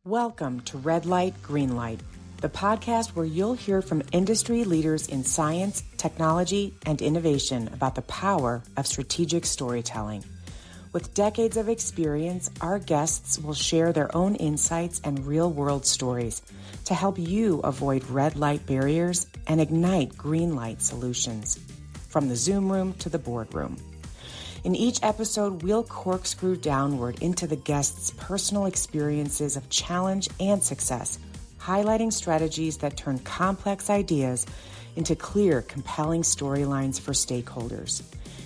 Welcome to Red Light, Green Light, the podcast where you'll hear from industry leaders in science, technology, and innovation about the power of strategic storytelling. With decades of experience, our guests will share their own insights and real-world stories to help you avoid red light barriers and ignite green light solutions. From the Zoom room to the boardroom. In each episode, we'll corkscrew downward into the guests' personal experiences of challenge and success, highlighting strategies that turn complex ideas into clear, compelling storylines for stakeholders.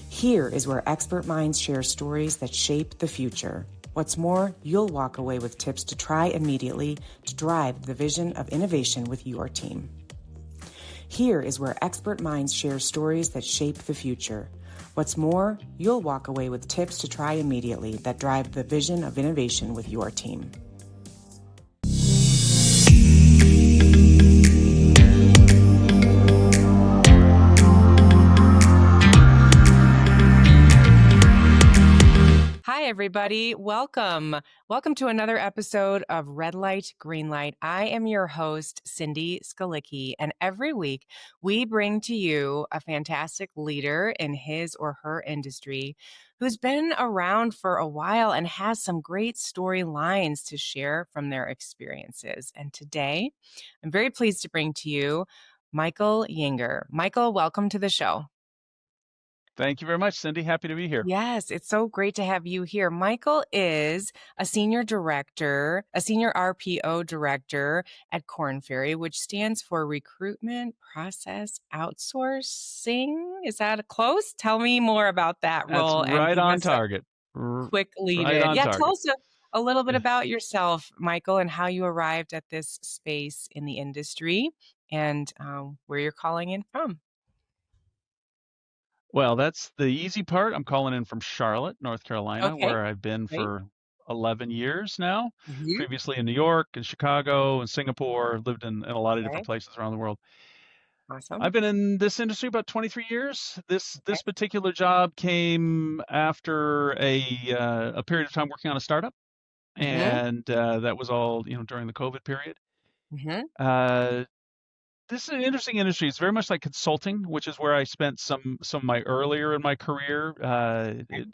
Here is where expert minds share stories that shape the future. What's more, you'll walk away with tips to try immediately to drive the vision of innovation with your team. Here is where expert minds share stories that shape the future. What's more, you'll walk away with tips to try immediately that drive the vision of innovation with your team. Hi, everybody. Welcome. Welcome to another episode of Red Light, Green Light. I am your host, Cindy Skalicky, and every week we bring to you a fantastic leader in his or her industry who's been around for a while and has some great storylines to share from their experiences. And today, I'm very pleased to bring to you Michael Yinger. Michael, welcome to the show. Thank you very much, Cindy. Happy to be here. Yes, it's so great to have you here. Michael is a senior RPO director at Korn Ferry, which stands for Recruitment Process Outsourcing. Is that close? Tell me more about that role. That's right on target. Quick lead right in. on Yeah, target. tell us a little bit about yourself, Michael, and how you arrived at this space in the industry and where you're calling in from. Well, that's the easy part. I'm calling in from Charlotte, North Carolina, Okay, where I've been great. for 11 years now. Mhm. Previously in New York and Chicago and Singapore, lived in a lot of different places around the world. Awesome. I've been in this industry about 23 years. This Okay. particular job came after a period of time working on a startup, Mhm. and that was all during the COVID period. Mhm. Uh, This is an interesting industry. It's very much like consulting, which is where I spent some of my earlier in my career,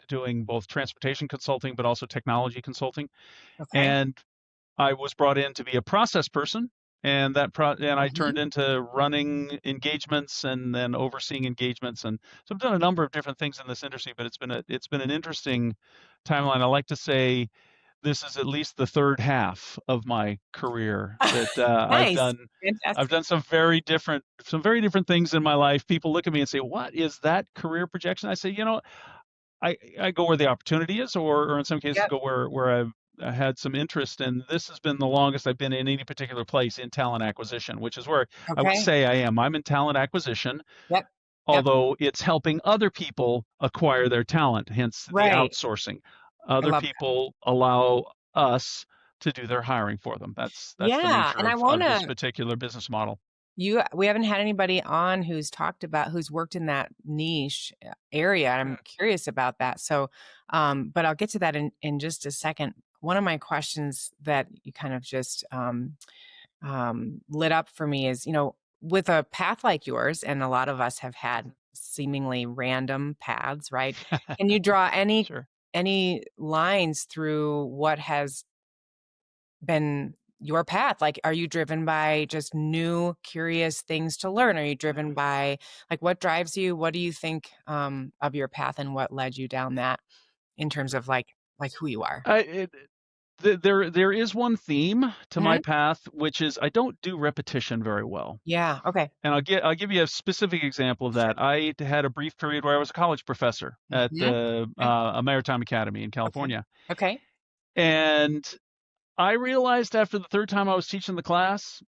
doing both transportation consulting, but also technology consulting. Okay. And I was brought in to be a process person, and I Mhm. turned into running engagements and then overseeing engagements. And so I've done a number of different things in this industry, but it's been an interesting timeline. I like to say this is at least the third half of my career that Nice. I've Fantastic. done some very different things in my life. People look at me and say, "What is that career projection?" I say, I go where the opportunity is, or in some cases Yep. go where I had some interest. And this has been the longest I've been in any particular place in talent acquisition, which is where I would Okay. say I am. I'm in talent acquisition, Yep. Yep. although it's helping other people acquire their talent, hence the Right. outsourcing. I Other love that. people allow us to do their hiring for them. That's the Yeah. nature And I of this wanna particular business model. we haven't had anybody on who's worked in that niche area. I'm curious about that. So but I'll get to that in just a second. One of my questions that you kind of just lit up for me is, with a path like yours, and a lot of us have had seemingly random paths, right? Can you draw Sure. any lines through what has been your path? Like, are you driven by just new, curious things to learn? Are you driven by like what drives you? What do you think of your path and what led you down that in terms of like who you are? I, it, there is one theme to my Mhm. path, which is I don't do repetition very well. Yeah. Okay. And I'll give you a specific example of Sure. that. I had a brief period where I was a college professor at Mhm. Okay. a maritime academy in Okay. California, Okay. and I realized after the third time I was teaching the class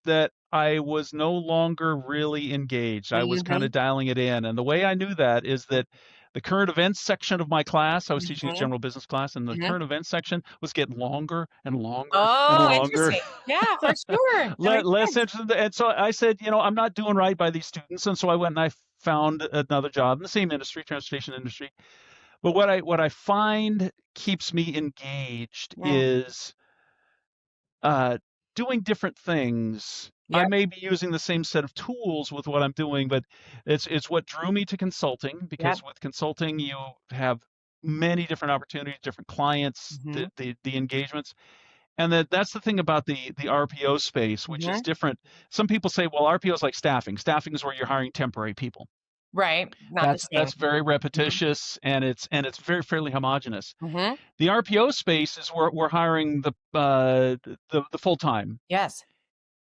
that I was no longer really engaged. I was kind Mhm. of dialing it in. And the way I knew that is that the current events section of my class, I was teaching a Mhm. general business class, and the Mhm. current events section was getting longer and longer and Oh, longer, interesting. Yeah, for sure. That makes less sense. interested. And so I said, I'm not doing right by these students. And so I went and I found another job in the same industry, transportation industry. But what I find keeps me engaged Yeah. is uh, doing different things. I Yep. may be using the same set of tools with what I'm doing, but it's what drew me to consulting, Yep. because with consulting you have many different opportunities, different clients, Mm-hmm. the engagements. And that's the thing about the RPO space, which is Mm-hmm. different. Some people say, well, RPO is like staffing. Staffing is where you're hiring temporary people. Right. Not the same. That's very Mm-hmm. repetitious, and it's very fairly homogenous. Mm-hmm. The RPO space is where we're hiring the full time, Yes.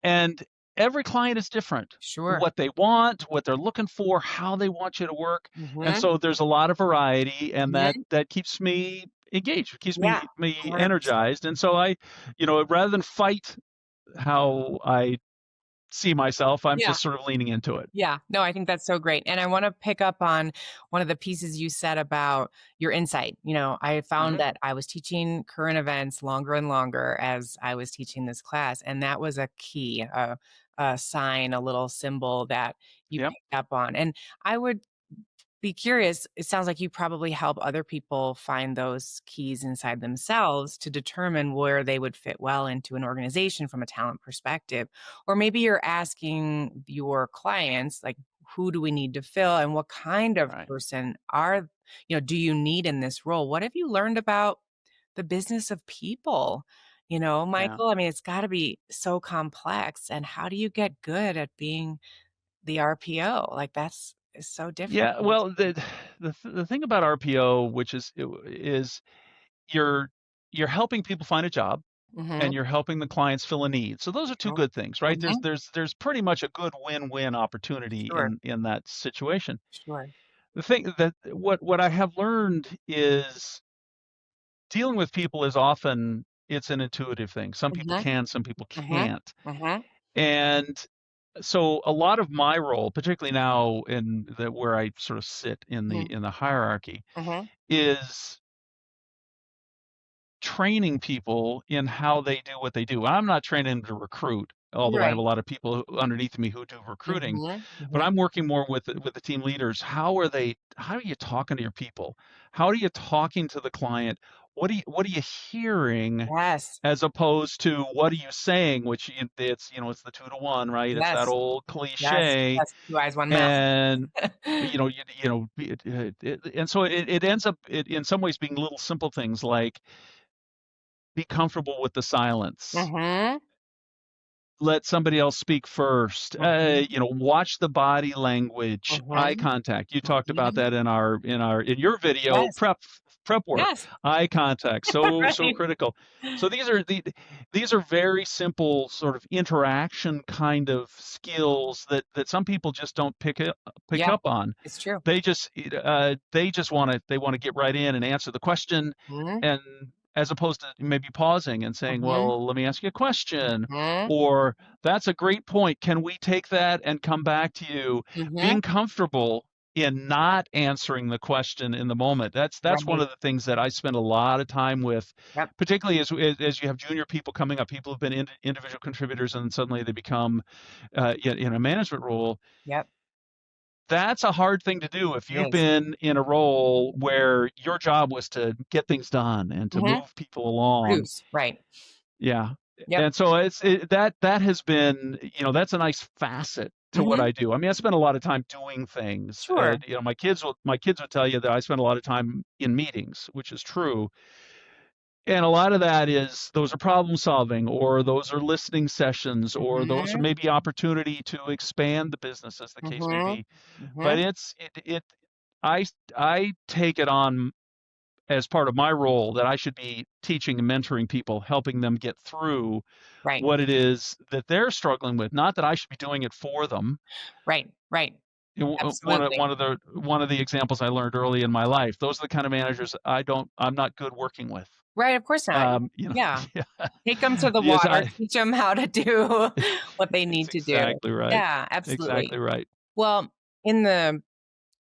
and every client is different. Sure. What they want, what they're looking for, how they want you to work, and Mm-hmm. so there's a lot of variety, and Mm-hmm. that keeps me engaged, it keeps Yeah. me 100%. energized, and so rather than fight how I see myself, I'm Yeah. just sort of leaning into it. Yeah, no, I think that's so great. And I want to pick up on one of the pieces you said about your insight. I found Hmm. that I was teaching current events longer and longer as I was teaching this class. And that was a key, a sign, a little symbol that you Yep. picked up on. And I would be curious. It sounds like you probably help other people find those keys inside themselves to determine where they would fit well into an organization from a talent perspective. Or maybe you're asking your clients, like, who do we need to fill and what kind of Right. person do you need in this role? What have you learned about the business of people? Yeah. Michael, I mean, it's got to be so complex. And how do you get good at being the RPO? Like, that's is so different. Yeah. Well, the thing about RPO, which is you're you're helping people find a job, and Mhm, you're helping the clients fill a need. So those are two mhm, good things, right? There's mhm. there's there's pretty much a good win-win opportunity Sure, in that situation. sure. The thing that what I have learned is dealing with people is often it's an intuitive thing. Some people Mhm, can, some people mhm, can't. mhm, And so a lot of my role, particularly now where I sort of sit in the mhm, in the hierarchy, mhm. is training people in how they do what they do. I'm not training them to recruit, although I have a Right. lot of people underneath me who do recruiting, Mhm, but mhm. I'm working more with the team leaders. How are you talking to your people? How are you talking to the client? What are you hearing, Yes, as opposed to what are you saying, which it's the 2 to 1, right? It's that yes, old yes, cliche. yes. 2 eyes, 1 mouth. And and so it ends up in some ways being little simple things like be comfortable with the silence. Mhm, Let somebody else speak first. mhm, Watch the body language, eye mhm, contact. You talked about mhm. that in your video Yes, prep work. yes, Eye contact, so right. critical. So these are very simple sort of interaction kind of skills that some people just don't pick Yeah, up on. it's true. They want to get right in and answer the question, Mhm, and as opposed to maybe pausing and saying, mhm, well, let me ask you a question, mhm, or that's a great point, can we take that and come back to you? mhm. Being comfortable in not answering the question in the moment, that's one Right. of the things that I spend a lot of time with, Yep, particularly as you have junior people coming up, people who've been individual contributors, and suddenly they become in a management role. yep. That's a hard thing to do if It you've is. been in a role where your job was to get things done and to Mhm. move people along. Produce, right. Yeah. Yep. And so that has been, that's a nice facet to what Mhm. I do. I mean, I spend a lot of time doing things. Sure. My kids will tell you that I spend a lot of time in meetings, which is true. And a lot of that is those are problem solving, or those are listening sessions, or those are Mhm, maybe opportunity to expand the business, as the case may mhm, be. But mhm. I take it on as part of my role that I should be teaching and mentoring people, helping them get through Right, what it is that they're struggling with. Not that I should be doing it for them. right, right. One of Absolutely. the examples I learned early in my life. Those are the kind of managers I'm not good working with. Right, of course not. Yeah. Yeah, Take them to the yes, water, teach them how to do what they it's need to do. exactly right. Yeah, absolutely. Exactly right. Well, in the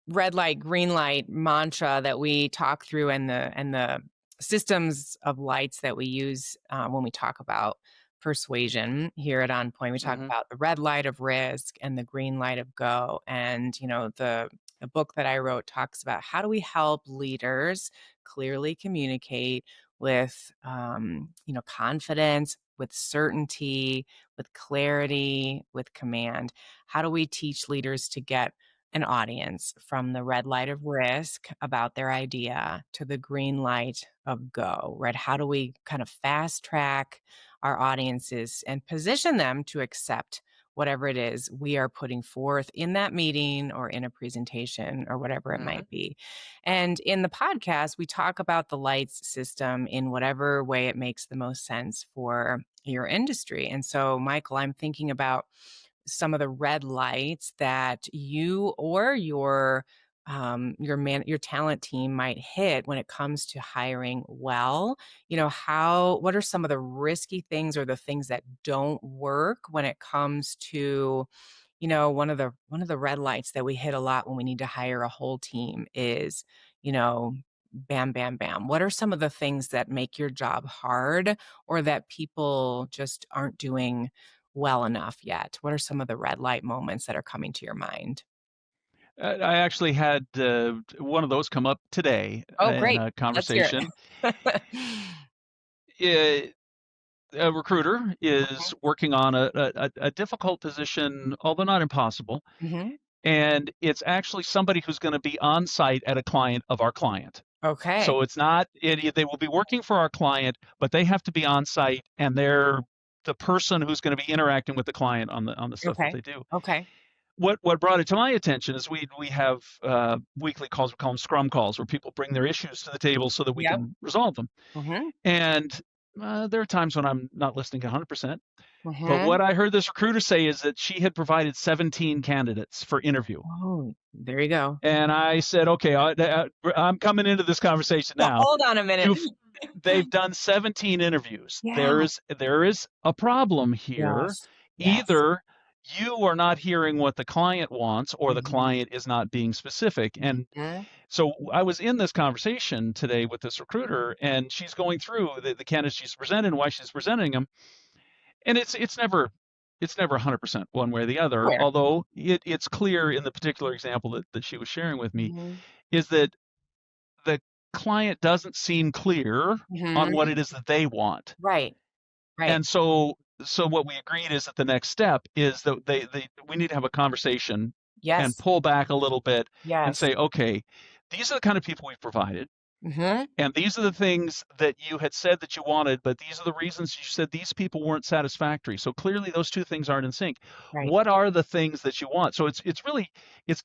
red light, green light mantra that we talk through and the systems of lights that we use when we talk about persuasion here at On Point. We talk Hmm. about the red light of risk and the green light of go. And, the book that I wrote talks about how do we help leaders clearly communicate with, confidence, with certainty, with clarity, with command? How do we teach leaders to get an audience from the red light of risk about their idea to the green light of go, right? How do we kind of fast track our audiences and position them to accept whatever it is we are putting forth in that meeting or in a presentation or whatever it might be? And in the podcast, we talk about the lights system in whatever way it makes the most sense for your industry. And so, Michael, I'm thinking about some of the red lights that you or your talent team might hit when it comes to hiring well. What are some of the risky things or the things that don't work when it comes to, one of the red lights that we hit a lot when we need to hire a whole team is, bam, bam, bam. What are some of the things that make your job hard or that people just aren't doing well enough yet? What are some of the red light moments that are coming to your mind? I actually had one of those come up today Oh, in great. a Let's hear conversation. it. A recruiter is working on a difficult position, although not impossible. Mhm. And it's actually somebody who's going to be on site at a client of our client. Okay. So it's not, they will be working for our client, but they have to be on site and they're the person who's going to be interacting with the client on the stuff that Okay. they do. Okay. What brought it to my attention is we have weekly calls, we call them scrum calls, where people bring their issues to the table so that we Yep. can resolve them. Mhm. And there are times when I'm not listening 100%. But Mhm. what I heard this recruiter say is that she had provided 17 candidates for interview. Oh, there you go. And I said, okay, I'm coming into this conversation now. Hold on a minute. They've done 17 interviews. Yeah. There is a problem here. Yes. Yes. Either you are not hearing what the client wants or the Mhm. client is not being specific. And Mhm. so I was in this conversation today with this recruiter, and she's going through the candidates she's presented and why she's presenting them. And it's never 100% one way or the other, Sure. although it's clear in the particular example that she was sharing with me Mhm. is that the client doesn't seem clear on what Mhm. it is that they want. Right. Right. And so what we agreed is that the next step is that we need to have a conversation and Yes. pull back a little bit and Yes. say, okay, these are the kind of people we've provided. Mhm. And these are the things that you had said that you wanted, but these are the reasons you said these people weren't satisfactory. So clearly those two things aren't in sync. Right. What are the things that you want? So it's really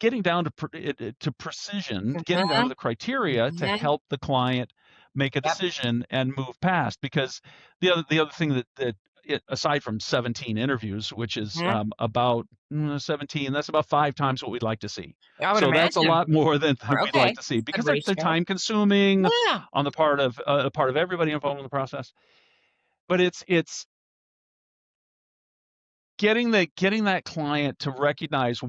getting down to precision, getting down to the criteria to Mhm. help the client make a Yep. decision and move past. Because the other thing that aside from 17 interviews, which is Mhm. about 17, that's about 5 times what we'd like to see. I would So that's a imagine. lot more than we'd Okay. like to see, Good because they're ratio. time consuming Yeah. on the part of everybody involved in the process. But it's getting that client to recognize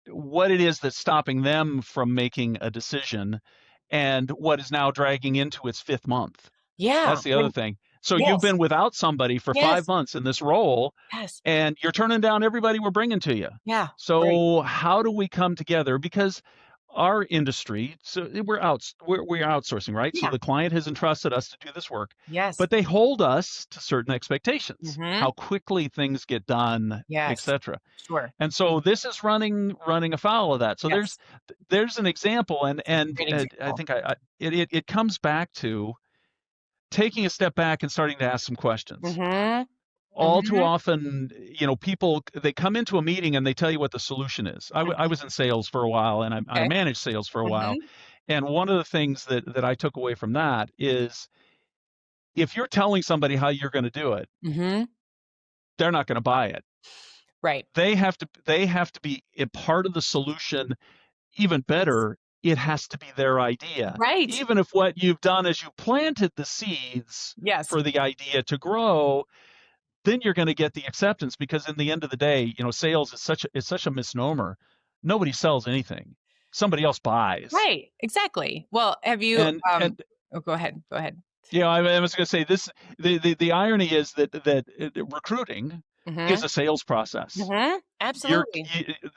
what it is that's stopping them from making a decision, and what is now dragging into its 5th month. Yeah. That's the other thing. So you've Yes. been without somebody for 5 Yes. months in this role, Yes. and you're turning down everybody we're bringing to you. Yeah. Right. So how do we come together? Because our industry, so we're outsourcing, right? So Yeah. the client has entrusted us to do this work, Yes. but they hold us to certain expectations, Mhm. how quickly things get done, Yes. etc. Sure. And so this is running afoul of that. So Yes. there's an example, and Great I example. think it comes back to taking a step back and starting to ask some questions. Mhm. All too Mhm. often, people, they come into a meeting and they tell you what the solution is. I was in sales for a while, and I Okay. managed sales for a while. Mhm. And one of the things that I took away from that is, if you're telling somebody how you're going to do it, Mhm. they're not going to buy it. Right. They have to be a part of the solution. Even better, it has to be their idea. Right. Even if what you've done is you planted the seeds Yes. for the idea to grow, then you're going to get the acceptance, because in the end of the day, sales is such a misnomer. Nobody sells anything. Somebody else buys. Right. Exactly. Well, have you And oh, go ahead. Go ahead. I was going to say this. The irony is that recruiting is Mhm. a sales process. Mhm. Absolutely.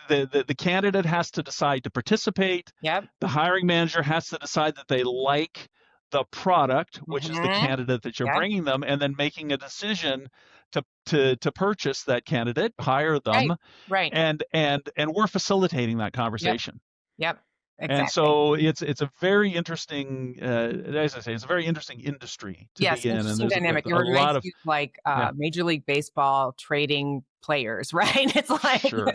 The candidate has to decide to participate. Yep. The hiring manager has to decide that they like the product, which is the Mm-hmm. candidate that you're Yep. bringing them, and then making a decision to purchase that candidate, hire Right. them, Right. and we're facilitating that Yep. conversation. Yep. And Exactly. so it's a very interesting, as I say, it's a very interesting industry to Yes, be in, and interesting there's dynamic. It a lot reminds of me of like yeah, Major League Baseball trading players, right? It's like, sure,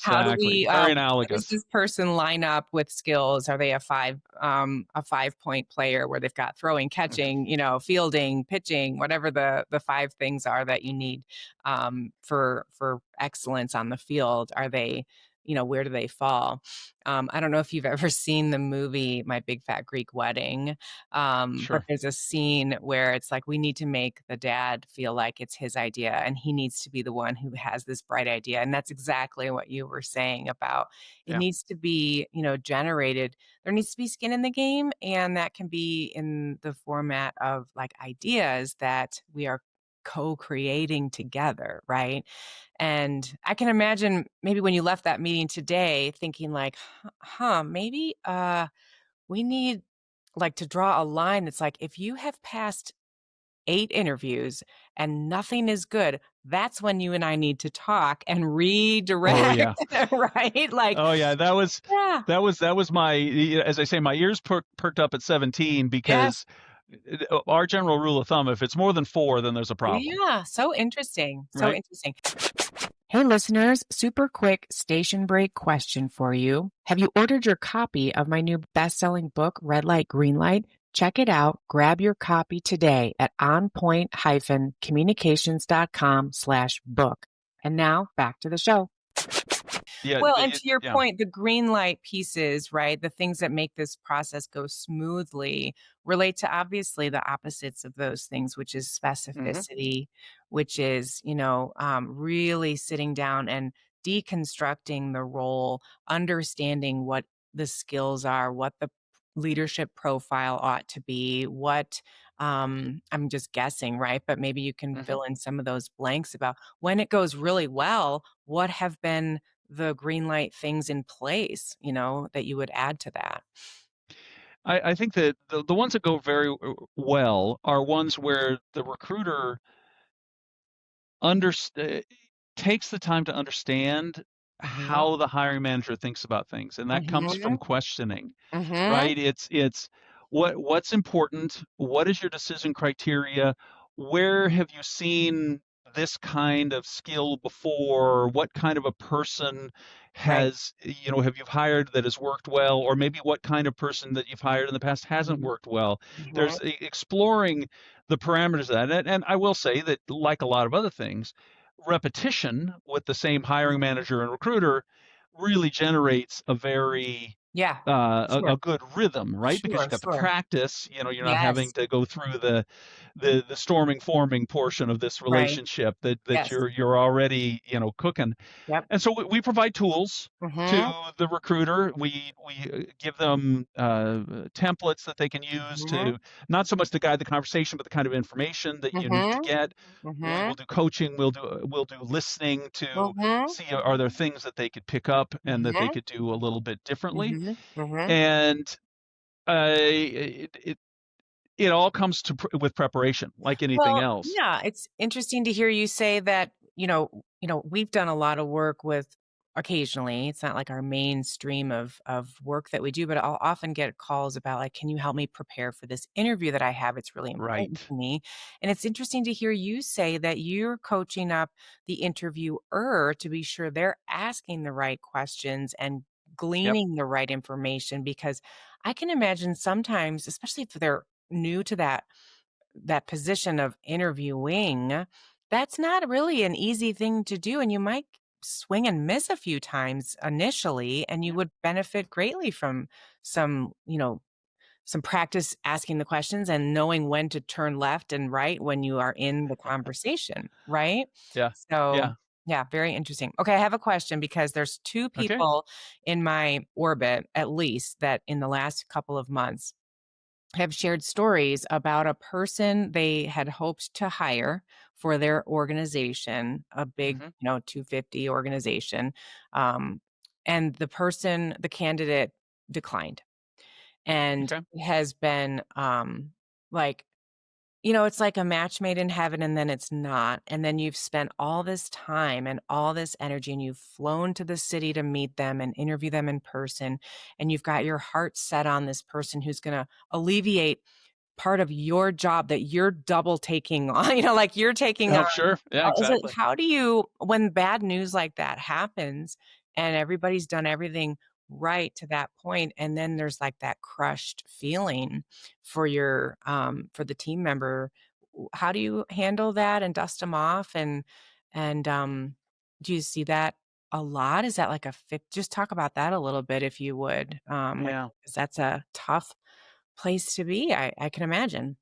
how do exactly, we very how does analogous. this person line up with skills? Are they a 5-point player where they've got throwing, catching, fielding, pitching, whatever the five things are that you need for excellence on the field? Are they, where do they fall? I don't know if you've ever seen the movie My Big Fat Greek Wedding. But Sure. there's a scene where it's like, we need to make the dad feel like it's his idea and he needs to be the one who has this bright idea. And that's exactly what you were saying about it Yeah. needs to be, generated. There needs to be skin in the game. And that can be in the format of like ideas that we are co-creating together, right? And I can imagine maybe when you left that meeting today thinking like, maybe we need like to draw a line that's like, if you have passed 8 interviews and nothing is good, that's when you and I need to talk and Oh redirect, yeah. right? Like, Oh yeah. yeah, That was my, as I say, my ears perked up at 17 yeah, because our general rule of thumb, if it's more than 4, then there's a problem, yeah. So interesting. So right? interesting. Hey, listeners, super quick station break question for you. Have you ordered your copy of my new best-selling book, Red Light, Green Light? Check it out. Grab your copy today at onpoint-communications.com/book. And now back to the show. Yeah. Well, and to your Yeah. point, the green light pieces, right? The things that make this process go smoothly relate to obviously the opposites of those things, which is Hmm. specificity, which is, really sitting down and deconstructing the role, understanding what the skills are, what the leadership profile ought to be, what I'm just guessing, right? But maybe you can Hmm. fill in some of those blanks about when it goes really well, what have been the green light things in place, that you would add to that? I think that the ones that go very well are ones where the recruiter underst- takes the time to understand Mhm. how the hiring manager thinks about things, and that comes from Mhm. questioning, Mhm. right? It's what's important, what is your decision criteria, where have you seen this kind of skill before, what kind of a person Right. has, have you hired that has worked well, or maybe what kind of person that you've hired in the past hasn't Mhm. worked well. Mhm. There's exploring the parameters of that, and I will say that, like a lot of other things, repetition with the same hiring manager and recruiter really generates a very Yeah. a Sure. good rhythm, right? Because Sure. you got to Sure. practice. You're not having Yes. to go through the storming, forming portion of this Right. relationship that Yes. you're already we Yep. and so we provide tools to Mhm. the recruiter. We give them templates that they can use Mhm. to not so much to guide the conversation, but the kind of information that you need to Mhm. get. We will Mhm. do coaching. We'll do listening to Mhm. see are there things that they could pick up and that they Mhm. could do a little bit differently. Mhm. Mhm. And it all comes with preparation, like anything Well, else. yeah, it's interesting to hear you say that, we've done a lot of work with occasionally. It's not like our mainstream of work that we do, but I'll often get calls about like, can you help me prepare for this interview that I have? It's really important Right. to me. And it's interesting to hear you say that you're coaching up the interviewer to be sure they're asking the right questions and Yep. gleaning the right information, because I can imagine sometimes, especially if they're new to that position of interviewing, that's not really an easy thing to do. And you might swing and miss a few times initially, and you Yeah. would benefit greatly from some, some practice asking the questions and knowing when to turn left and right when you are in the conversation, right? Yeah. So, Yeah. yeah, very interesting. Okay, I have a question because there's 2 Okay. people in my orbit, at least, that in the last couple of months have shared stories about a person they had hoped to hire for their organization, a big, Hmm. 250 organization. Um, and the candidate declined and Okay. has been like, it's like a match made in heaven and then it's not. And then you've spent all this time and all this energy and you've flown to the city to meet them and interview them in person. And you've got your heart set on this person who's going to alleviate part of your job that you're double taking on, like you're taking Oh, on. sure. Yeah, Is it, exactly. how do you, when bad news like that happens and everybody's done everything right to that point, and then there's like that crushed feeling for the team member, how do you handle that and dust them off? And do you see that a lot? Is that like just talk about that a little bit if you would, like, Yeah. 'cause that's a tough place to be, I can imagine.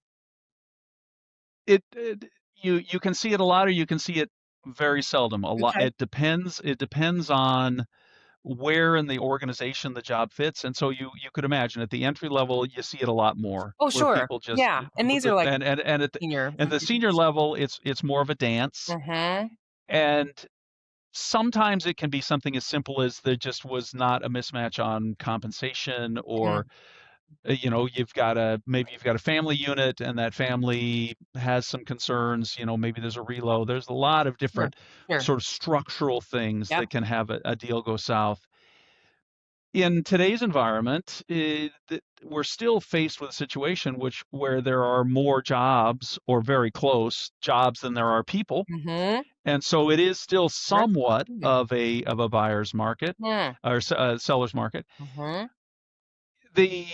You can see it a lot, or you can see it very seldom. A lot. Okay. It depends on where in the organization the job fits. And so you could imagine at the entry level, you see it a lot more Oh, where sure. people just, Yeah, and these are like and at senior. the senior level, it's more of a dance. Mhm. And sometimes it can be something as simple as there just was not a mismatch on compensation, or Mhm. maybe you've got a family unit and that family has some concerns, maybe there's a reload. There's a lot of Sure. different Sure. sort of structural things Yep. that can have a deal go south. In today's environment, we're still faced with a situation where there are more jobs, or very close jobs, than there are people. Mhm. And so it is still Right. somewhat of a buyer's market, Mm. or seller's market. Mhm. The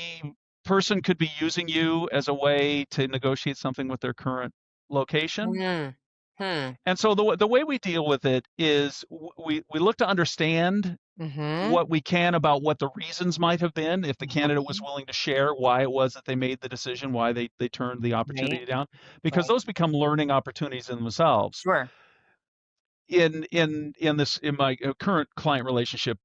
person could be using you as a way to negotiate something with their current location. Mm. Hmm. And so the way we deal with it is we look to understand Mhm. what we can about what the reasons might have been, if the candidate was Mhm. willing to share why it was that they made the decision, why they turned the Right. opportunity down, because Right. those become learning opportunities in themselves. Sure. In my current client relationship,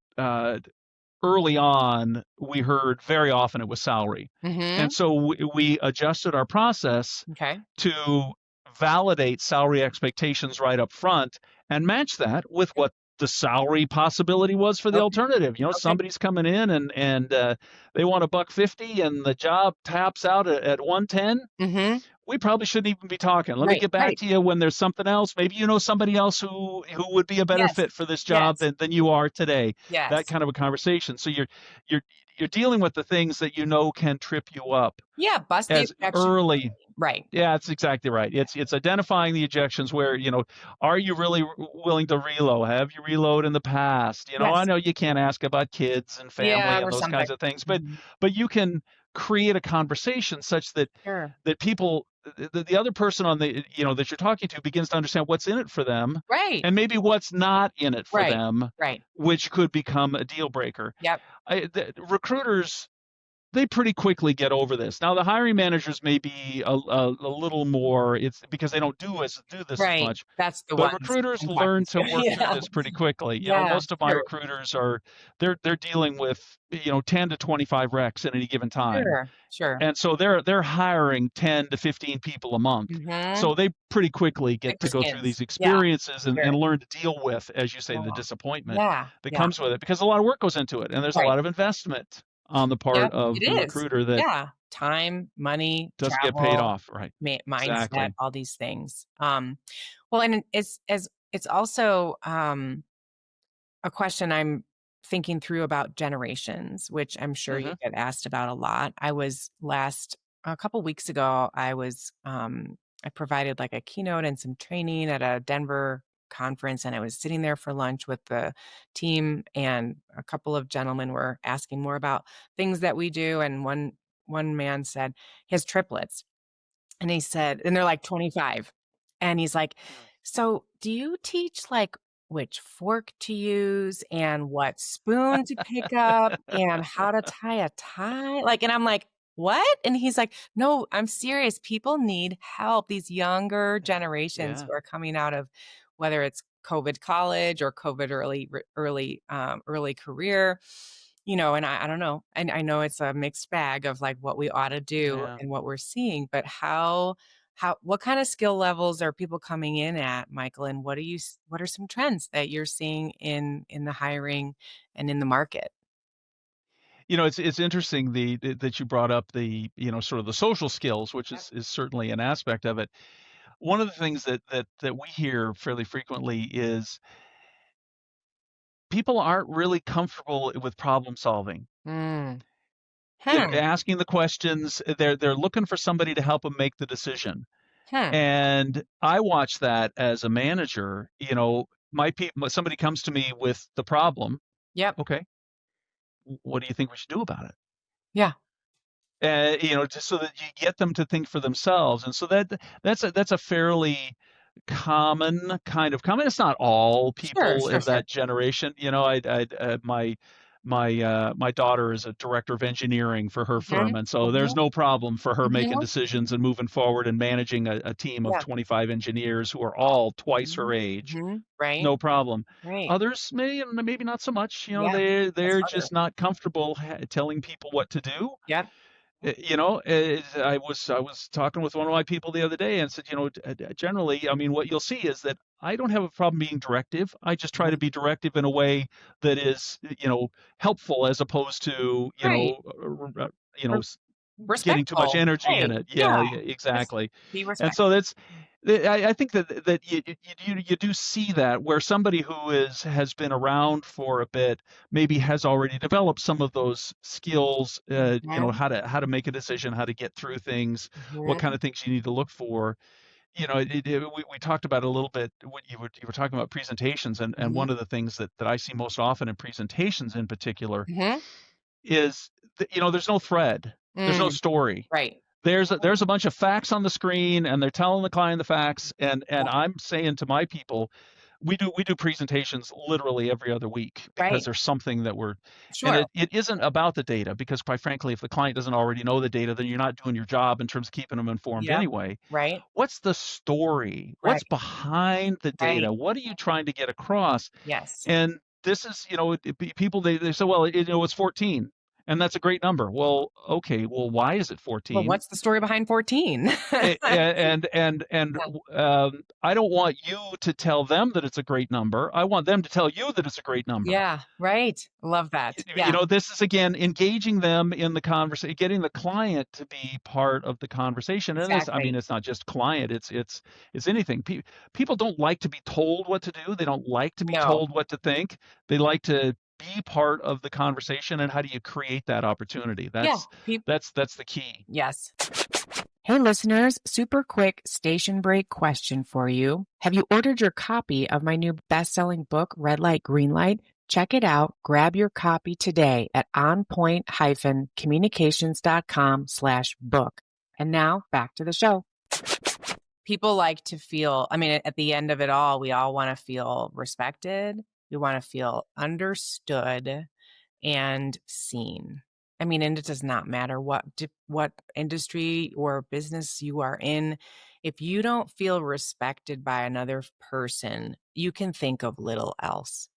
early on, we heard very often it was salary. And Mhm. so we adjusted our process Okay. to validate salary expectations right up front and match that with what the salary possibility was for the Okay. alternative. Okay. Somebody's coming in and they want a buck 50 and the job taps out at 110. Mhm. We probably shouldn't even be talking. Let me Right. get back Right. to you when there's something else. Maybe you know somebody else who would be a better Yes. fit for this job Yes. than you are today. That Yes. kind of a conversation. So you're you're dealing with the things that can trip you up Yeah, bust the as objection early. early. Right. Yeah, that's exactly right. It's identifying the ejections where, are you really willing to reload? Have you reload in the past? I Yes. know you can't ask about kids and Yeah, family and or those kinds something. of things, but Mhm. you can create a conversation such that Sure. people, the other person on the, that you're talking to, begins to understand what's in it for them, Right. and maybe what's not in it for Right. them, Right. which could become a deal breaker. Yep. Recruiters, they pretty quickly get over this. Now, the hiring managers may be a little more, it's because they don't do this as Right. much, That's the but ones recruiters I'm talking learn to. to work through Yeah. this pretty quickly. Yeah. Most of my Sure. recruiters they're dealing with, 10 to 25 recs at any given time. Sure. Sure. And so they're hiring 10 to 15 people a month. Mhm. So they pretty quickly get Thick to go through skins. these Yeah. experiences and Sure. learn to deal with, as you say, the Yeah. disappointment Yeah. that Yeah. comes with it, because a lot of work goes into it and there's a Right. lot of investment on the part Yep, of the it is. recruiter that Yeah. Time, money, doesn't get paid travel, off. Right. mindset, Exactly. all these things. Well, and it's also, a question I'm thinking through about generations, which I'm sure you Hmm. get asked about a lot. A couple weeks ago, I provided like a keynote and some training at a Denver conference, and I was sitting there for lunch with the team, and a couple of gentlemen were asking more about things that we do. And one man said he has triplets, and he said, and they're like 25. And he's like, "So, do you teach like which fork to use and what spoon to pick up and how to tie a tie?" Like, and I'm like, "What?" And he's like, "No, I'm serious. People need help. These younger generations Yeah. who are coming out of whether it's COVID college or COVID early career, and I don't know. And I know it's a mixed bag of like what we ought to do Yeah. and what we're seeing, but what kind of skill levels are people coming in at, Michael? And what are some trends that you're seeing in the hiring and in the market? It's interesting that you brought up the sort of the social skills, which is certainly an aspect of it. One of the things that we hear fairly frequently is people aren't really comfortable with problem solving. Mm. Asking the questions, they're looking for somebody to help them make the decision. And I watch that as a manager. Somebody comes to me with the problem. Yep. Okay, what do you think we should do about it? Yeah. Just so that you get them to think for themselves. And so that's a fairly common. It's not all Sure. people of that generation. My daughter is a director of engineering for her firm, and so there's no problem for her making decisions and moving forward and managing a team of 25 engineers who are all twice her age. Right. No problem. Right. Others maybe not so much. Yeah, they're just not comfortable telling people what to do. Yep. I was talking with one of my people the other day and said, generally, I mean, what you'll see is that I don't have a problem being directive. I just try to be directive in a way that is, helpful as opposed to, Right. getting too much Respectful. energy in Right. it. Yeah, Yeah. exactly. Be And respectful. so I think that you do see that where somebody who has been around for a bit maybe has already developed some of those skills, how to make a decision, how to get through things, what kind of things you need to look for. We talked about it a little bit when you were talking about presentations, and one of the things that I see most often in presentations in particular is that, there's no thread, there's no story. Right. There's a bunch of facts on the screen, and they're telling the client the facts. And I'm saying to my people, we do presentations literally every other week because there's something that we're. Sure. And it isn't about the data, because quite frankly, if the client doesn't already know the data, then you're not doing your job in terms of keeping them informed anyway. Right. What's the story? What's behind the data? What are you trying to get across? Yes. And this is, people, they say, well, it's 14. And that's a great number. Well, okay. Well, why is it 14? Well, what's the story behind 14? and I don't want you to tell them that it's a great number. I want them to tell you that it's a great number. Yeah, right. Love that. Yeah. This is, again, engaging them in the conversation, getting the client to be part of the conversation. And it's not just client. It's anything. People don't like to be told what to do. They don't like to be told what to think. They like to be part of the conversation. And how do you create that opportunity? That's the key. Yes. Hey listeners, super quick station break question for you. Have you ordered your copy of my new best-selling book, Red Light, Green Light? Check it out. Grab your copy today at onpoint-communications.com/book. And now back to the show. People like to feel, at the end of it all, we all want to feel respected. We want to feel understood and seen. And it does not matter what industry or business you are in. If you don't feel respected by another person, you can think of little else.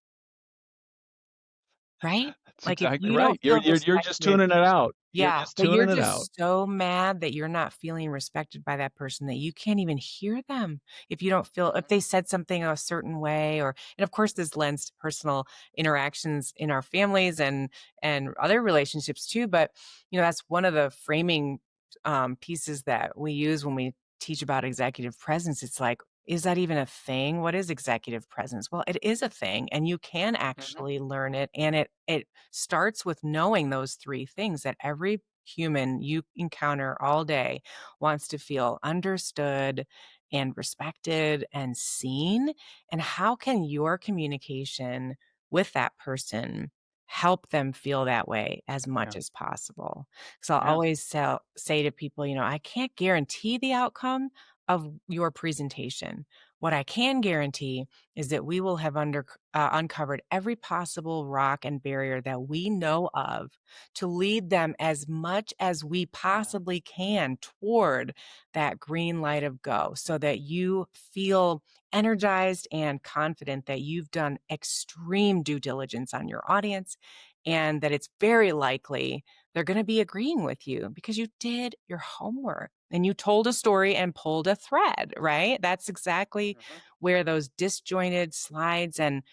Right? That's exactly right. You're just tuning it out. Yeah, you're just out. so mad that you're not feeling respected by that person that you can't even hear them if you don't feel, if they said something a certain way, and of course this lends to personal interactions in our families and other relationships too. But that's one of the framing pieces that we use when we teach about executive presence. It's like, is that even a thing? What is executive presence? Well, it is a thing, and you can actually learn it. And it starts with knowing those three things that every human you encounter all day wants to feel understood and respected and seen. And how can your communication with that person help them feel that way as much as possible? So I'll always say to people, I can't guarantee the outcome of your presentation. What I can guarantee is that we will have uncovered every possible rock and barrier that we know of to lead them as much as we possibly can toward that green light of go, so that you feel energized and confident that you've done extreme due diligence on your audience, and that it's very likely they're going to be agreeing with you because you did your homework and you told a story and pulled a thread, right? That's exactly where those disjointed slides and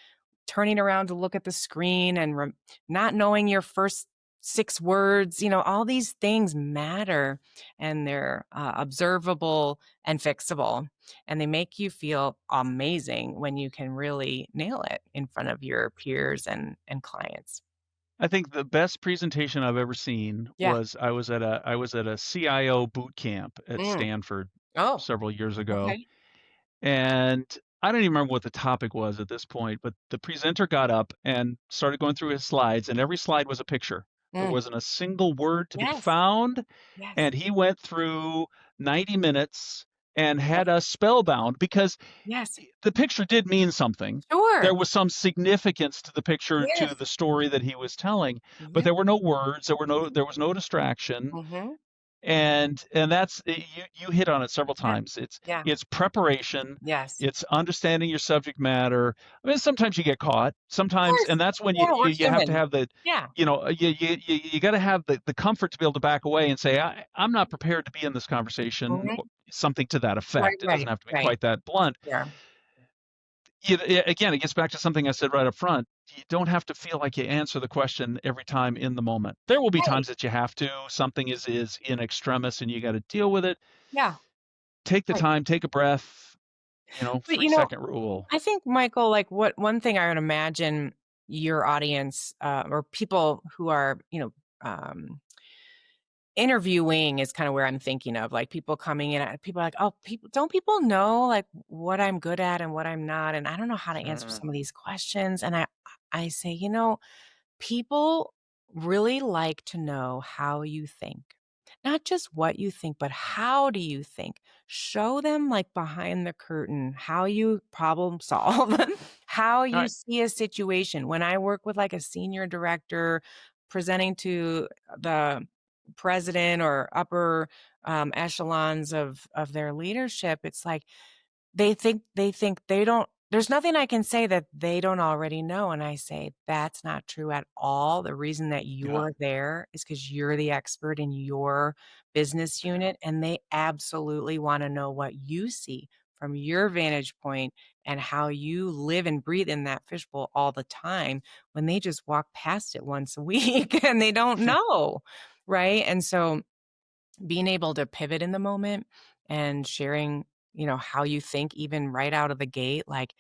turning around to look at the screen and not knowing your first 6 words, all these things matter, and they're observable and fixable. And they make you feel amazing when you can really nail it in front of your peers and clients. I think the best presentation I've ever seen Yeah. was I was at a CIO boot camp at Mm. Stanford Oh, several years ago, okay. and I don't even remember what the topic was at this point, but the presenter got up and started going through his slides, and every slide was a picture. There Mm. wasn't a single word to be Yes. found, Yes. and he went through 90 minutes and Yep. had us spellbound because Yes. the picture did mean something. Sure. There was some significance to the picture, to Yes. the story that he was telling, but Yep. there were no words, there was no distraction. Mhm. And that's you hit on it several Yeah. times. Yeah. It's preparation, Yes. it's understanding your subject matter. I mean, sometimes you get caught, Of sometimes, course. and that's when Yeah, we're you have to human. have the, Yeah. you got to have the comfort to be able to back away and say, I'm not prepared to be in this conversation, Mhm. or something to that Right, effect. It doesn't right, have to be right. quite that blunt. Yeah. Again, it gets back to something I said right up front. You don't have to feel like you answer the question every time in the moment. There will be Right. times that you have to. Something is in extremis and you got to deal with it. Yeah. Take the Right. time, take a breath, But, 3-second rule. I think, Michael, like, what one thing I would imagine your audience, or people who are, interviewing is kind of where I'm thinking of, like, people coming in, people are like, "Oh, don't people know, like, what I'm good at and what I'm not? And I don't know how to answer Uh, some of these questions." And I say, people really like to know how you think. Not just what you think, but how do you think? Show them, like, behind the curtain how you problem solve, how all you right. see a situation. When I work with, like, a senior director presenting to the president or upper echelons of their leadership, it's like they think they don't there's nothing I can say that they don't already know, and I say, "That's not true at all. The reason that Yeah. you're there is because 'cause you're the expert in your business Yeah. unit, and they absolutely wanna know what you see from your vantage point and how you live and breathe in that fishbowl all the time when they just walk past it once a week and they don't know." Right? And so being able to pivot in the moment and sharing, how you think even right out of the gate, like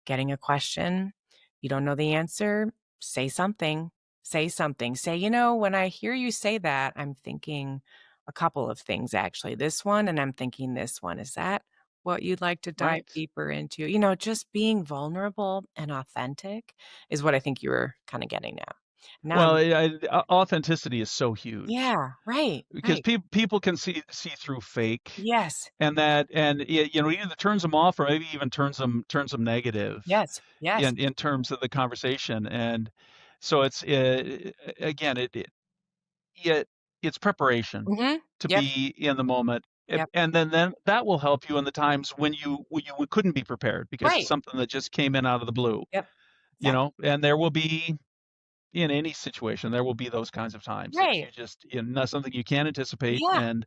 getting a question, you don't know the answer, say something. Say something. Say, when I hear you say that, I'm thinking a couple of things actually. This one, and I'm thinking this one. Is that what you'd like to dive Right. deeper into? Just being vulnerable and authentic is what I think you were kind of getting at. Now Well, I'm authenticity is so huge Yeah, right, because right. people can see through fake, Yes. and either turns them off or maybe even turns them negative Yes, yes. in terms of the conversation. And so it's again, it it's preparation Mhm. to Yep, be in the moment. yep. And then that will help you in the times when you couldn't be prepared because it's Right. something that just came in out of the blue. Yep. Exactly. And there will be, in any situation, there will be those kinds of times that Right. you just, not something you can't anticipate. Yeah, and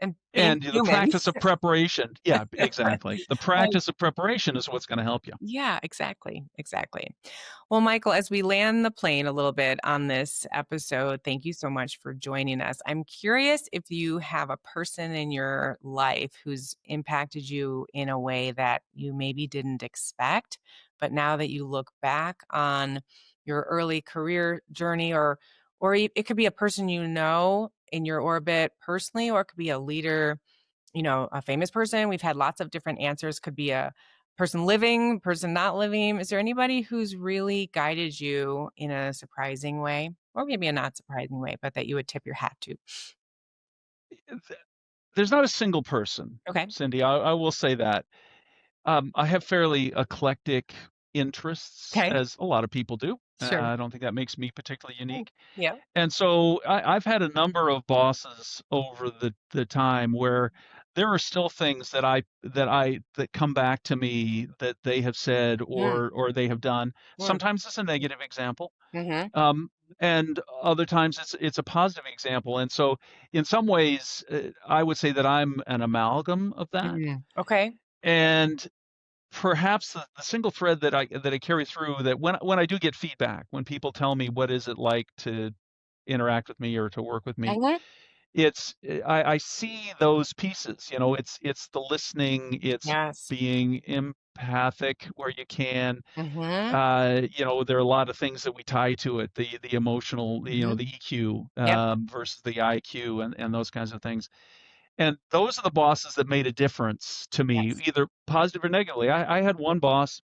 and being and the human. practice of preparation, yeah, exactly, the Right. practice of preparation is what's going to help you. Yeah, exactly, exactly. Well, Michael, as we land the plane a little bit on this episode, thank you so much for joining us. I'm curious if you have a person in your life who's impacted you in a way that you maybe didn't expect, but now that you look back on your early career journey, or it could be a person in your orbit personally, or it could be a leader, a famous person. We've had lots of different answers. Could be a person living, person not living. Is there anybody who's really guided you in a surprising way, or maybe a not surprising way, but that you would tip your hat to? There's not a single person, Okay. Cindy. I will say that. I have fairly eclectic interests, Okay. as a lot of people do. Sure. I don't think that makes me particularly Mm. unique. Yeah. And so I've had a number of bosses over the time where there are still things that come back to me that they have said Mm, or they have done. mm, Sometimes it's a negative example, mhm, um, and other times it's a positive example. And so in some ways, I would say that I'm an amalgam of that. okay. And perhaps the single thread that I carry through, that when I do get feedback, when people tell me what is it like to interact with me or to work with me, Mhm. I see those pieces. It's the listening, it's Yes. being empathic where you can. Mhm. There are a lot of things that we tie to it, the emotional, Mhm. the EQ Yep. versus the IQ and those kinds of things. And those are the bosses that made a difference to me, Yes. either positive or negatively. I had one boss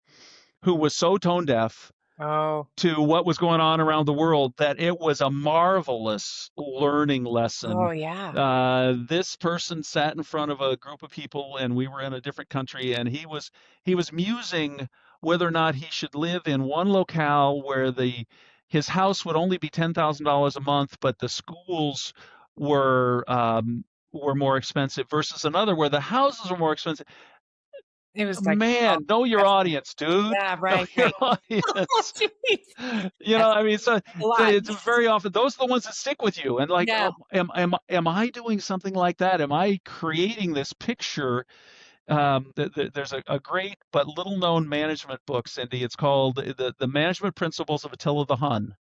who was so tone deaf Oh. to what was going on around the world that it was a marvelous learning lesson. Oh, yeah. This person sat in front of a group of people, and we were in a different country, and he was musing whether or not he should live in one locale where his house would only be $10,000 a month, but the schools were more expensive, versus another where the houses were more expensive. It was like, oh, Man, know your definitely. audience, dude. Yeah, Know right, your right. Oh, audience. jeez. That's I mean, so, a so lot. it's very often those are the ones that stick with you. And like, Yeah. oh, am I doing something like that? Am I creating this picture? There's a great but little known management book, Cindy. It's called the Management Principles of Attila the Hun.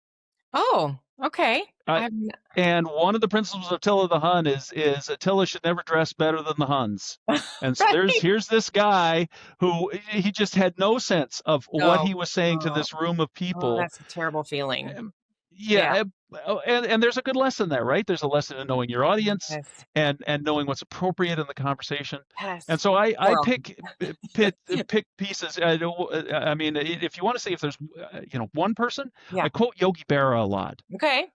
Oh, okay. Uh, and one of the principles of Attila the Hun is Attila should never dress better than the Huns. And so Right. here's this guy who he just had no sense of what No. he was saying to Oh, this room of oh, people. that's a terrible feeling. Um, Yeah. yeah, and there's a good lesson there, right? There's a lesson in knowing your audience Yes. and knowing what's appropriate in the conversation. And Yes. so I Well, pick pieces. I mean, if you want to say if there's one person, yeah. I quote Yogi Berra a lot. Okay.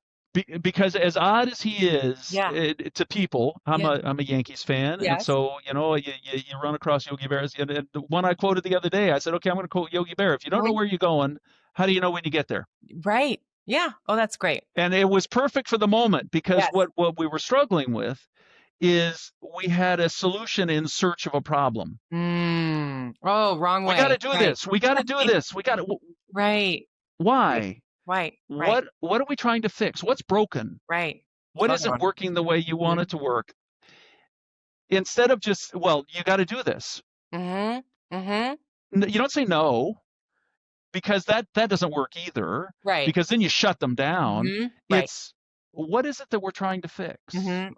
Because as odd as he is Yeah. to people, Yeah. I'm a Yankees fan, and Yes. so you run across Yogi Berra. And the one I quoted the other day, I said, okay, I'm going to quote Yogi Berra. If you don't know Mhm. where you're going, how do you know when you get there? Right. Yeah. Oh, that's great. And it was perfect for the moment, because Yes. what we were struggling with is we had a solution in search of a problem. Oh, wrong We got way. to do Right. this. We got to do this. We got to. Right. Right. Why? Right. Right. What are we trying to fix? What's broken? Right. What Slow isn't down. working the way you want Mhm. it to work? Instead of just, well, you got to do this. Mhm. Mhm. You don't say no, because that doesn't work either, Right. because then you shut them down. Mhm. Right. It's, what is it that we're trying to fix?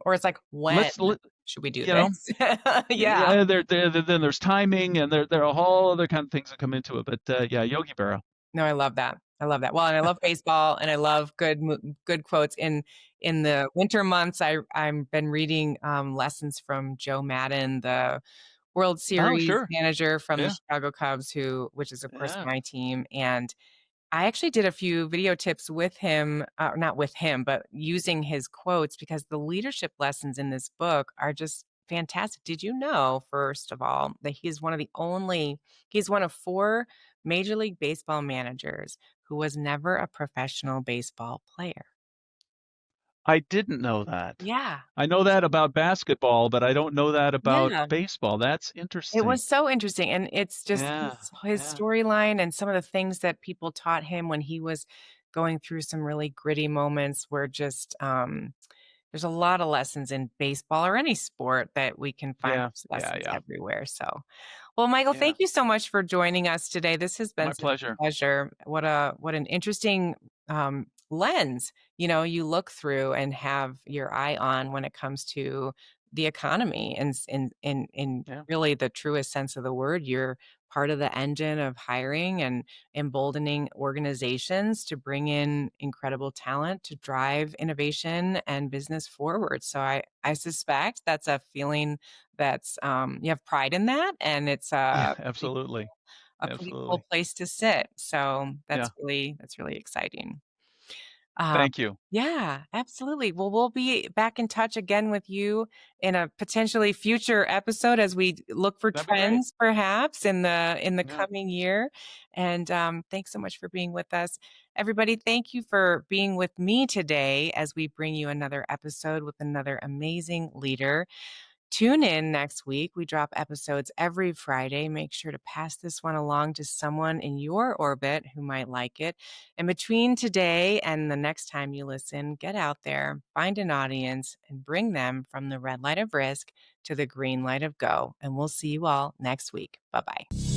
Or it's like, when Let's let, should we do you know, this? Yeah. yeah, then there's timing, and there are all other kind of things that come into it. But yeah, Yogi Berra. No, I love that. I love that. Well, and I love baseball, and I love good quotes. In the winter months, I've been reading lessons from Joe Madden, the World Oh, Series sure. manager from the Yeah. Chicago Cubs, which is of course Yeah. my team. And I actually did a few video tips with him, not with him, but using his quotes, because the leadership lessons in this book are just fantastic. Did you know, first of all, that he's one of four Major League Baseball managers who was never a professional baseball player? I didn't know that. Yeah. I know that about basketball, but I don't know that about Yeah. baseball. That's It interesting. was so interesting, and it's just Yeah. his Yeah. storyline and some of the things that people taught him when he was going through some really gritty moments were just, there's a lot of lessons in baseball or any sport that we can find Yeah. Yeah. lessons Yeah. everywhere. So, well, Michael, Yeah. thank you so much for joining us today. This has been My such pleasure. a pleasure. What an interesting lens, you look through and have your eye on when it comes to the economy, and in Yeah. really the truest sense of the word. You're part of the engine of hiring and emboldening organizations to bring in incredible talent to drive innovation and business forward. So I suspect that's a feeling that's, you have pride in that, and it's Yeah. pretty Absolutely. a pretty cool Absolutely. place to sit. So Yeah. that's really exciting. Um, Thank you. yeah, absolutely. Well, we'll be back in touch again with you in a potentially future episode as we look for That'd be great. trends, perhaps in the Yeah. coming year. And thanks so much for being with us, everybody. Thank you for being with me today as we bring you another episode with another amazing leader. Tune in next week. We drop episodes every Friday. Make sure to pass this one along to someone in your orbit who might like it. And between today and the next time you listen, get out there, find an audience, and bring them from the red light of risk to the green light of go. And we'll see you all next week. Bye bye.